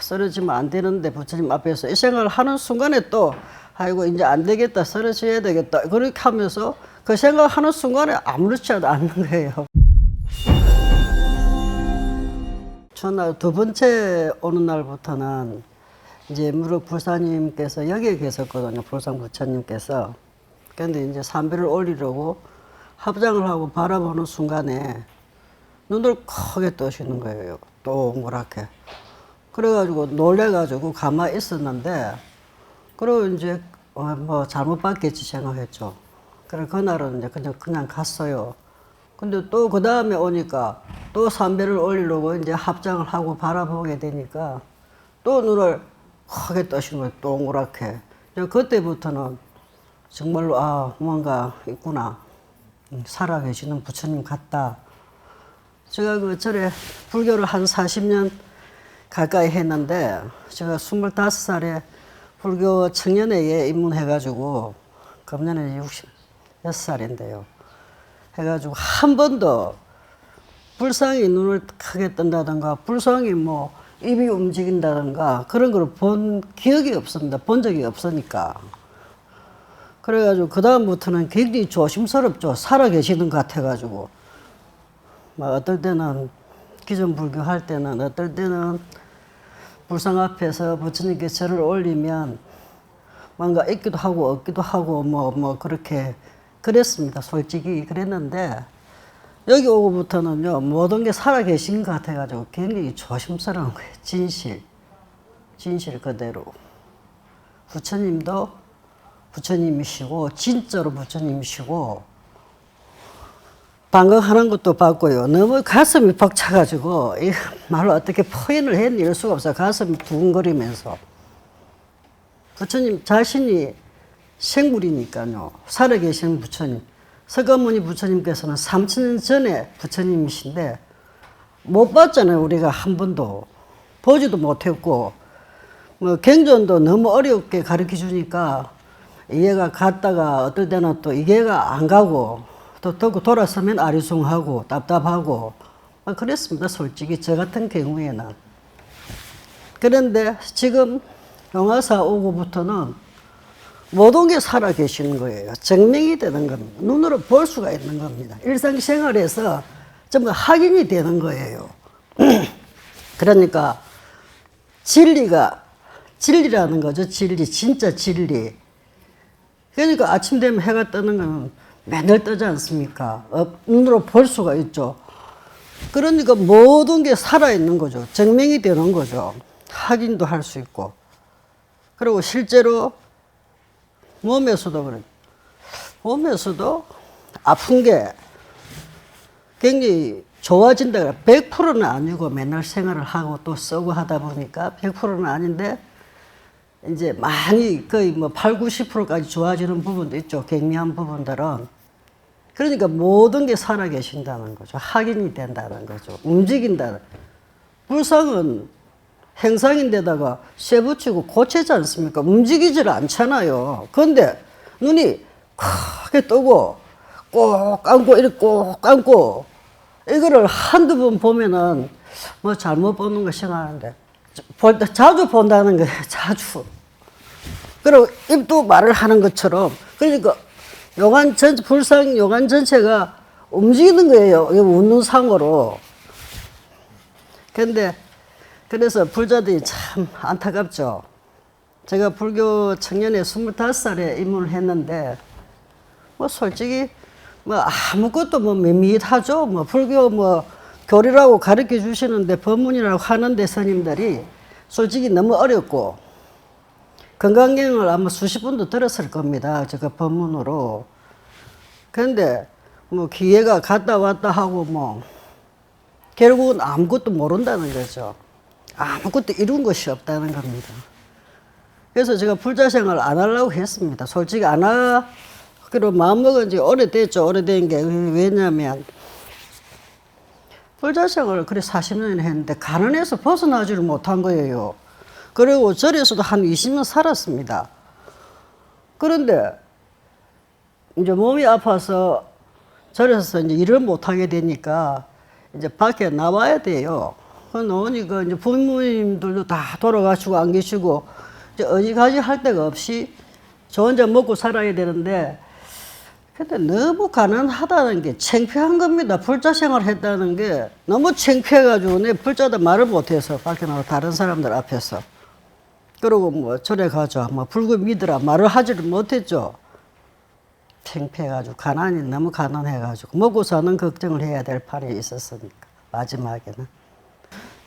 쓰러지면 안 되는데 부처님 앞에서 이 생각을 하는 순간에 또 아이고 이제 안 되겠다, 쓰러져야 되겠다 그렇게 하면서 그 생각하는 순간에 아무렇지 않는 거예요. 전날 두 번째 오는 날부터는 이제 무릎 불사님께서 여기에 계셨거든요. 불상 부처님께서. 근데 이제 삼배를 올리려고 합장을 하고 바라보는 순간에 눈을 크게 뜨시는 거예요. 동그랗게. 그래가지고 놀래가지고 가만히 있었는데, 그리고 이제 뭐 잘못 봤겠지 생각했죠. 그래 그날은 이제 그냥 갔어요. 근데 또 그 다음에 오니까 또 삼배를 올리려고 이제 합장을 하고 바라보게 되니까 또 눈을 크게 뜨시는 거예요. 동그랗게. 그때부터는 정말로 아 뭔가 있구나. 살아계시는 부처님 같다. 제가 그 절에 불교를 한 40년 가까이 했는데 제가 25살에 불교 청년회에 입문해가지고 금년에 66살인데요. 해가지고 한 번도 불상이 눈을 크게 뜬다든가 불상이 뭐 입이 움직인다든가 그런 걸 본 기억이 없습니다. 본 적이 없으니까. 그래가지고 그 다음부터는 굉장히 조심스럽죠. 살아계시는 것 같아가지고. 막 어떨 때는 기존 불교 할 때는 어떨 때는 불상 앞에서 부처님께 절을 올리면 뭔가 있기도 하고 없기도 하고 뭐 그렇게 그랬습니다. 솔직히 그랬는데 여기 오고부터는요 모든 게 살아계신 것 같아가지고 굉장히 조심스러운 거예요. 진실 그대로. 부처님도 부처님이시고 진짜로 부처님이시고 방광하는 것도 봤고요. 너무 가슴이 벅차가지고 말로 어떻게 표현을 해낼 수가 없어요. 가슴이 두근거리면서. 부처님 자신이 생물이니까요. 살아계신 부처님. 서가모니 부처님께서는 3000년 전에 부처님이신데 못 봤잖아요. 우리가 한 번도. 보지도 못했고 뭐 경전도 너무 어렵게 가르쳐 주니까 이해가 갔다가 어떨 때는 또 이해가 안 가고 또 돌아서면 아리송하고 답답하고 그랬습니다. 솔직히 저 같은 경우에는. 그런데 지금 용화사 오고부터는 모든 게 살아계시는 거예요. 증명이 되는 겁니다. 눈으로 볼 수가 있는 겁니다. 일상생활에서 전부 확인이 되는 거예요. 그러니까 진리라는 거죠. 진짜 진리. 그러니까 아침 되면 해가 뜨는 건 맨날 뜨지 않습니까? 눈으로 볼 수가 있죠. 그러니까 모든 게 살아있는 거죠. 증명이 되는 거죠. 확인도 할 수 있고. 그리고 실제로 몸에서도 그래요. 몸에서도 아픈 게 굉장히 좋아진다. 100%는 아니고 맨날 생활을 하고 또 쓰고 하다 보니까 100%는 아닌데 이제 많이 거의 뭐 8, 90%까지 좋아지는 부분도 있죠. 경미한 부분들은. 그러니까 모든 게 살아계신다는 거죠. 확인이 된다는 거죠. 움직인다는. 불상은 행상인데다가 쇠 붙이고 고치지 않습니까? 움직이질 않잖아요. 그런데 눈이 크게 뜨고 꼭 감고 이렇게 꼭 감고 이거를 한두 번 보면은 뭐 잘못 보는 거 생각하는데 자주 본다는 거예요. 자주. 그리고 입도 말을 하는 것처럼 그러니까 불상 요관 전체가 움직이는 거예요. 웃는 상으로. 근데 그래서 불자들이 참 안타깝죠. 제가 불교 청년회 25살에 입문을 했는데 뭐 솔직히 뭐 아무것도 뭐 밋밋하죠. 뭐 불교 뭐 교리라고 가르쳐 주시는데 법문이라고 하는데 스님들이 솔직히 너무 어렵고 건강경을 아마 수십 번도 들었을 겁니다. 제가 법문으로. 그런데 뭐 기회가 갔다 왔다 하고 뭐 결국은 아무것도 모른다는 거죠. 아무것도 이룬 것이 없다는 겁니다. 그래서 제가 불자생활 안 하려고 했습니다. 솔직히 안 하기로 마음먹은 지 오래됐죠. 오래된 게 왜냐면 불자생활을 그래 40년 했는데 가난해서 벗어나지를 못한 거예요. 그리고 절에서도 한 20년 살았습니다. 그런데 이제 몸이 아파서 절에서 이제 일을 못하게 되니까 이제 밖에 나와야 돼요. 그 나오니까 이제 부모님들도 다 돌아가시고 안 계시고 이제 어디가지 할 데가 없이 저 혼자 먹고 살아야 되는데 근데 너무 가난하다는 게 창피한 겁니다. 불자 생활 했다는 게 너무 창피해가지고 내 불자도 말을 못해서 밖에 나가 다른 사람들 앞에서 그러고 뭐 절에 가자 뭐 불구 믿으라 말을 하지를 못했죠. 창피해가지고 가난이 너무 가난해가지고 먹고 사는 걱정을 해야 될 판이 있었으니까 마지막에는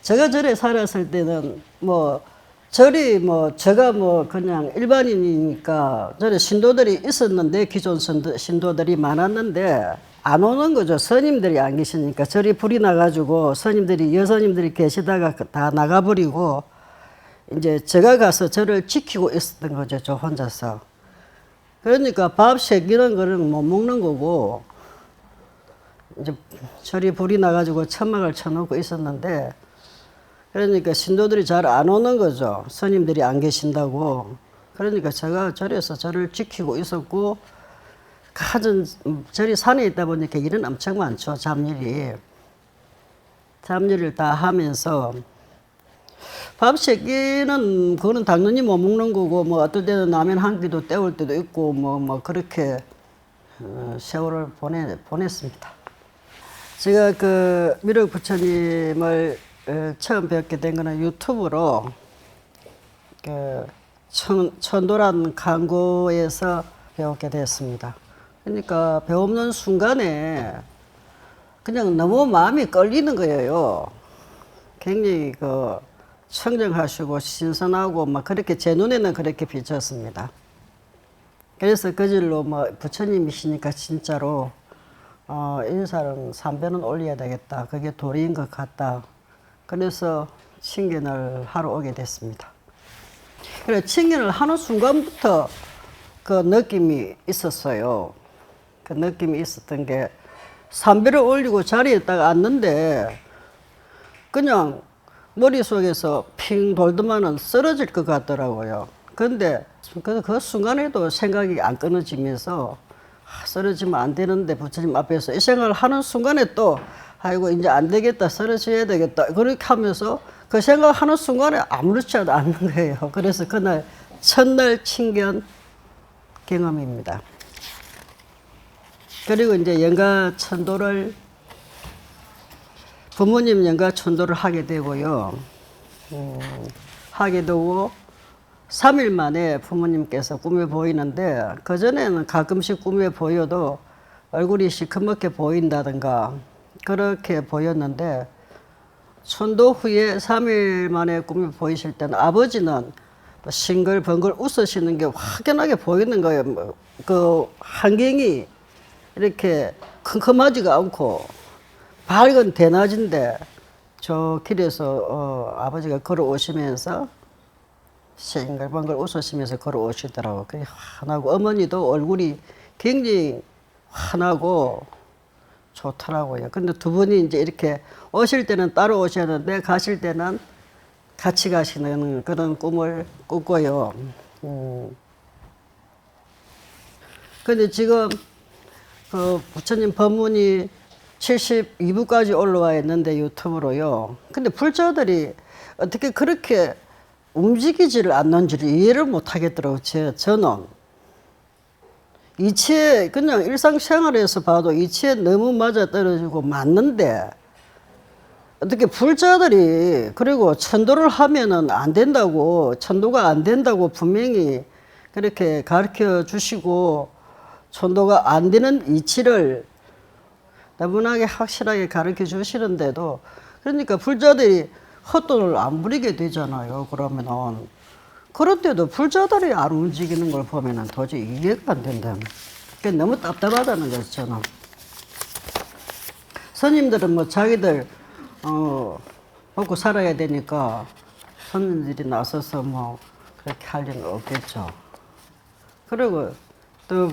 제가 절에 살았을 때는 뭐 절이 뭐 제가 뭐 그냥 일반인이니까 절에 신도들이 있었는데 기존 신도들이 많았는데 안 오는 거죠. 스님들이 안 계시니까 절이 불이 나가지고 스님들이 여스님들이 계시다가 다 나가버리고 이제 제가 가서 절을 지키고 있었던 거죠. 저 혼자서. 그러니까 밥 새끼는 거는 못 먹는 거고 이제 절이 불이 나가지고 천막을 쳐놓고 있었는데 그러니까 신도들이 잘 안 오는 거죠. 스님들이 안 계신다고. 그러니까 제가 절에서 절을 지키고 있었고 가진 절이 산에 있다 보니까 일은 엄청 많죠. 잡일을 다 하면서 밥 세끼는 그거는 당연히 못 먹는 거고 뭐 어떨 때는 라면 한 끼도 때울 때도 있고 뭐 그렇게 세월을 보냈습니다. 제가 그 미륵 부처님을 처음 뵙게 된 거는 유튜브로 그 천도란 강구에서 배우게 됐습니다. 그러니까 배우는 순간에 그냥 너무 마음이 끌리는 거예요. 굉장히 그 청정하시고 신선하고 막 그렇게 제 눈에는 그렇게 비쳤습니다. 그래서 그 질로 뭐 부처님이시니까 진짜로 인사는 3배는 올려야 되겠다. 그게 도리인 것 같다. 그래서 칭견을 하러 오게 됐습니다. 그래 칭견을 하는 순간부터 그 느낌이 있었어요. 그 느낌이 있었던 게 3배를 올리고 자리에 딱 앉는데 그냥 머릿속에서 핑 돌더만은 쓰러질 것 같더라고요. 근데 그 순간에도 생각이 안 끊어지면서 쓰러지면 안 되는데 부처님 앞에서 이 생각을 하는 순간에 또 아이고 이제 안 되겠다 쓰러져야 되겠다 그렇게 하면서 그 생각하는 순간에 아무렇지 않은 거예요. 그래서 그날 첫날 칭견 경험입니다. 그리고 이제 영가 천도를 부모님 영가 천도를 하게 되고요. 하게 되고 3일 만에 부모님께서 꿈에 보이는데 그전에는 가끔씩 꿈에 보여도 얼굴이 시커멓게 보인다든가 그렇게 보였는데 천도 후에 3일 만에 꿈에 보이실 때는 아버지는 싱글벙글 웃으시는 게 확연하게 보이는 거예요. 그 환경이 이렇게 컴컴하지가 않고 밝은 대낮인데 저 길에서 아버지가 걸어오시면서 싱글벙글 웃으시면서 걸어오시더라고요. 그게 환하고 어머니도 얼굴이 굉장히 환하고 좋더라고요. 근데 두 분이 이제 이렇게 오실 때는 따로 오셨는데 가실 때는 같이 가시는 그런 꿈을 꿨고요. 근데 지금 그 부처님 법문이 72부까지 올라와 있는데 유튜브로요. 근데 불자들이 어떻게 그렇게 움직이지를 않는지를 이해를 못 하겠더라고요. 저는. 이치에 그냥 일상생활에서 봐도 이치에 너무 맞아떨어지고 맞는데 어떻게 불자들이 그리고 천도를 하면은 안 된다고 천도가 안 된다고 분명히 그렇게 가르쳐 주시고 천도가 안 되는 이치를 너무나게 확실하게 가르쳐 주시는데도 그러니까 불자들이 헛돈을 안 부리게 되잖아요. 그러면은 그런데도 불자들이 안 움직이는 걸 보면은 도저히 이해가 안 된다. 그게 너무 답답하다는 거죠, 저는. 스님들은 뭐 자기들 먹고 살아야 되니까 손님들이 나서서 뭐 그렇게 할 일은 없겠죠. 그리고 또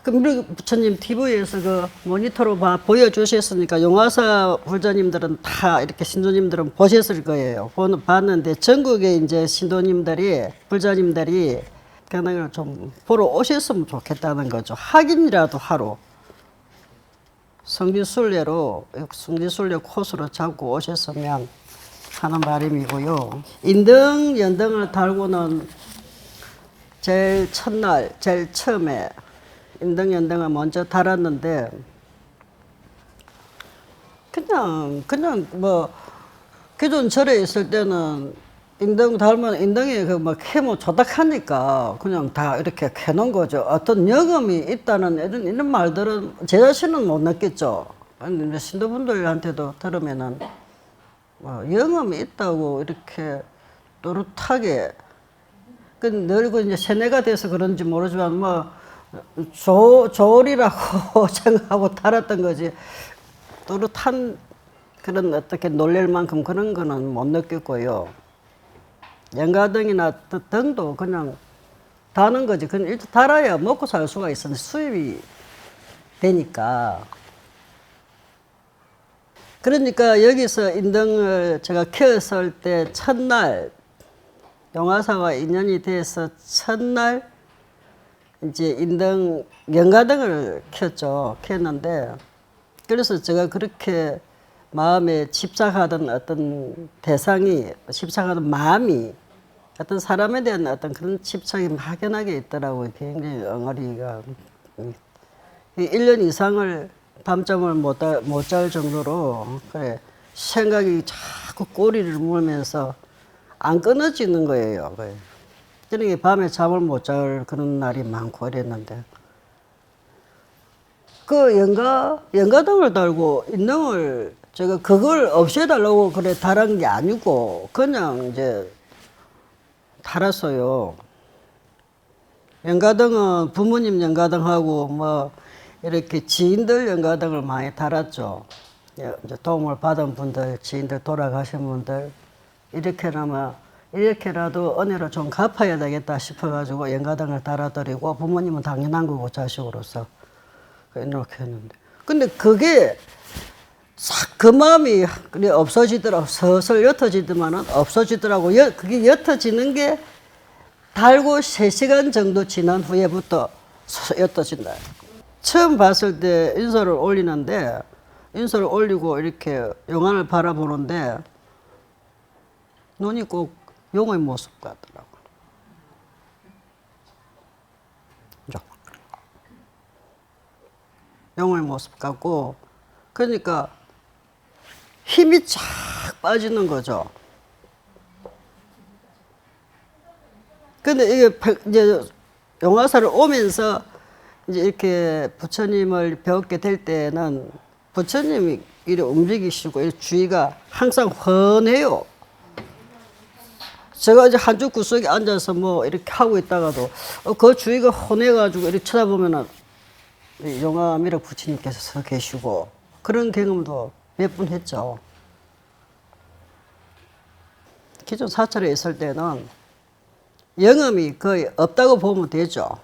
그 부처님 TV에서 그 모니터로 보여주셨으니까 용화사 불자님들은 다 이렇게 신도님들은 보셨을 거예요. 봤는데 전국에 이제 신도님들이 불자님들이 그냥 좀 보러 오셨으면 좋겠다는 거죠. 확인이라도 하러 성지순례로 성지순례 코스로 잡고 오셨으면 하는 바람이고요. 인등 연등을 달고는 제일 첫날, 제일 처음에 인등 연등을 먼저 달았는데 그냥 뭐 기존 절에 있을 때는 인등 달면 인등에 그뭐 캐모 조닥하니까 그냥 다 이렇게 캐놓은 거죠. 어떤 여금이 있다는 이런 말들은 제 자신은 못 느꼈죠. 근데 신도분들한테도 들으면은 뭐 영험이 있다고 이렇게 또렷하게 늙고 이제 세뇌가 돼서 그런지 모르지만 뭐 조리라고 생각하고 달았던 거지 또렷한 그런 어떻게 놀랄 만큼 그런 거는 못 느꼈고요. 연가등이나 등도 그냥 다는 거지. 그냥 일단 달아야 먹고 살 수가 있었는데 수입이 되니까. 그러니까 여기서 인등을 제가 키웠을 때 첫날 용화사와 인연이 돼서 첫날 이제 인등 연가등을 키웠는데 그래서 제가 그렇게 마음에 집착하던 어떤 대상이 집착하던 마음이 어떤 사람에 대한 어떤 그런 집착이 막연하게 있더라고요. 굉장히 엉어리가 1년 이상을 밤잠을 못 잘 정도로 그래 생각이 자꾸 꼬리를 물면서 안 끊어지는 거예요. 그러니까 밤에 잠을 못 잘 그런 날이 많고 이랬는데 그 연가등을 달고 인등을 제가 그걸 없애달라고 그래 달은 게 아니고 그냥 이제 달았어요. 연가등은 부모님 연가등하고 뭐 이렇게 지인들 연가등을 많이 달았죠. 이제 도움을 받은 분들, 지인들 돌아가신 분들 이렇게라도 은혜를 좀 갚아야 되겠다 싶어가지고 연가등을 달아드리고 부모님은 당연한 거고 자식으로서 이렇게 했는데 근데 그게 싹 그 마음이 그래 없어지더라고. 서슬 옅어지더만은 없어지더라고. 그게 옅어지는 게 달고 3시간 정도 지난 후에부터 옅어진다. 처음 봤을 때 인사를 올리는데 인사를 올리고 이렇게 용안을 바라보는데 눈이 꼭 용의 모습 같더라고. 용의 모습 같고 그러니까 힘이 쫙 빠지는 거죠. 근데 이게 이제 용화사를 오면서 이제 이렇게 부처님을 배웠게 될 때는 부처님이 이렇게 움직이시고 이 주위가 항상 훤해요. 제가 이제 한쪽 구석에 앉아서 뭐 이렇게 하고 있다가도 그 주위가 훤해가지고 이렇게 쳐다보면은 용화미륵 부처님께서 서 계시고 그런 경험도 몇 번 했죠. 기존 사찰에 있을 때는 영험이 거의 없다고 보면 되죠.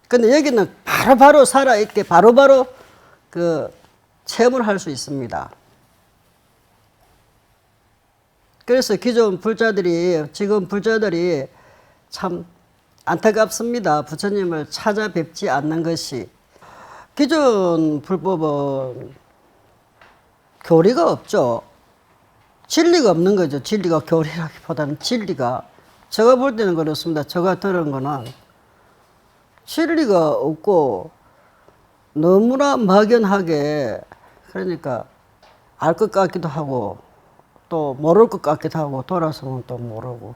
근데 여기는 바로바로 살아있게 바로바로 그 체험을 할 수 있습니다. 그래서 기존 지금 불자들이 참 안타깝습니다. 부처님을 찾아뵙지 않는 것이. 기존 불법은 교리가 없죠. 진리가 없는 거죠. 진리가 교리라기보다는 진리가. 제가 볼 때는 그렇습니다. 제가 들은 거는 진리가 없고 너무나 막연하게 그러니까 알 것 같기도 하고 또 모를 것 같기도 하고 돌아서면 또 모르고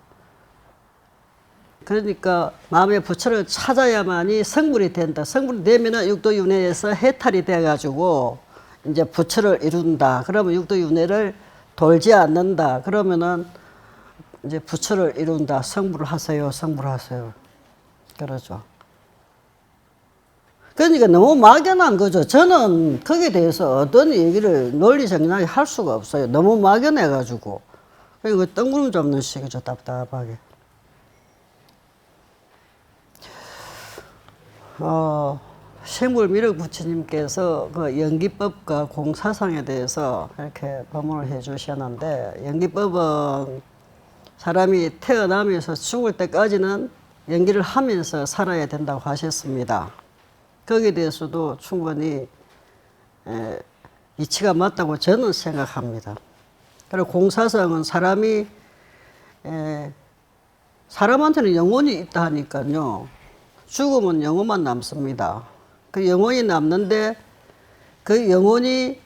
그러니까 마음의 부처를 찾아야만이 성불이 된다. 성불이 되면은 육도윤회에서 해탈이 돼가지고 이제 부처를 이룬다. 그러면 육도윤회를 돌지 않는다. 그러면은 이제 부처를 이룬다. 성불을 하세요. 성불하세요. 그러죠. 그러니까 너무 막연한 거죠. 저는 거기에 대해서 어떤 얘기를 논리정연하게 할 수가 없어요. 너무 막연해가지고. 그러니까 뜬구름 잡는 식이죠. 답답하게. 생불미륵 부처님께서 그 연기법과 공사상에 대해서 이렇게 법문을 해 주셨는데 연기법은 사람이 태어나면서 죽을 때까지는 연기를 하면서 살아야 된다고 하셨습니다. 거기에 대해서도 충분히 이치가 맞다고 저는 생각합니다. 그리고 공사성은 사람한테는 영혼이 있다 하니까요. 죽으면 영혼만 남습니다. 그 영혼이 남는데 그 영혼이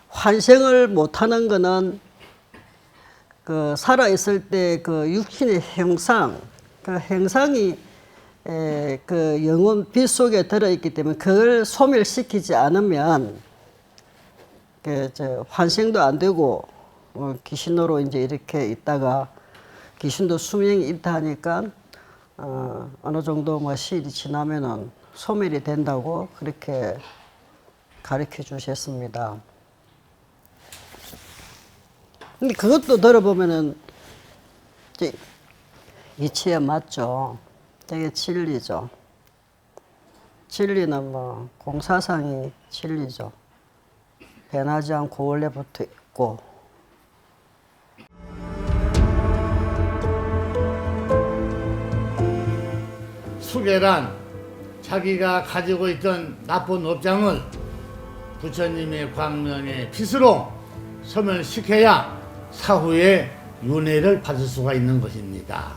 환생을 못하는 거는 그 살아있을 때 그 육신의 형상, 그 형상이 그 영혼 빛 속에 들어있기 때문에 그걸 소멸시키지 않으면 그 환생도 안 되고 귀신으로 이제 이렇게 있다가 귀신도 수명이 있다 하니까 어느 정도 뭐 시일이 지나면은 소멸이 된다고 그렇게 가르쳐 주셨습니다. 근데 그것도 들어보면은 이제 이치에 맞죠. 되게 진리죠. 진리는 뭐 공사상이 진리죠. 변하지 않고 원래부터 있고. 수계란 자기가 가지고 있던 나쁜 업장을 부처님의 광명의 빛으로 소멸시켜야 사후에 윤회를 받을 수가 있는 것입니다.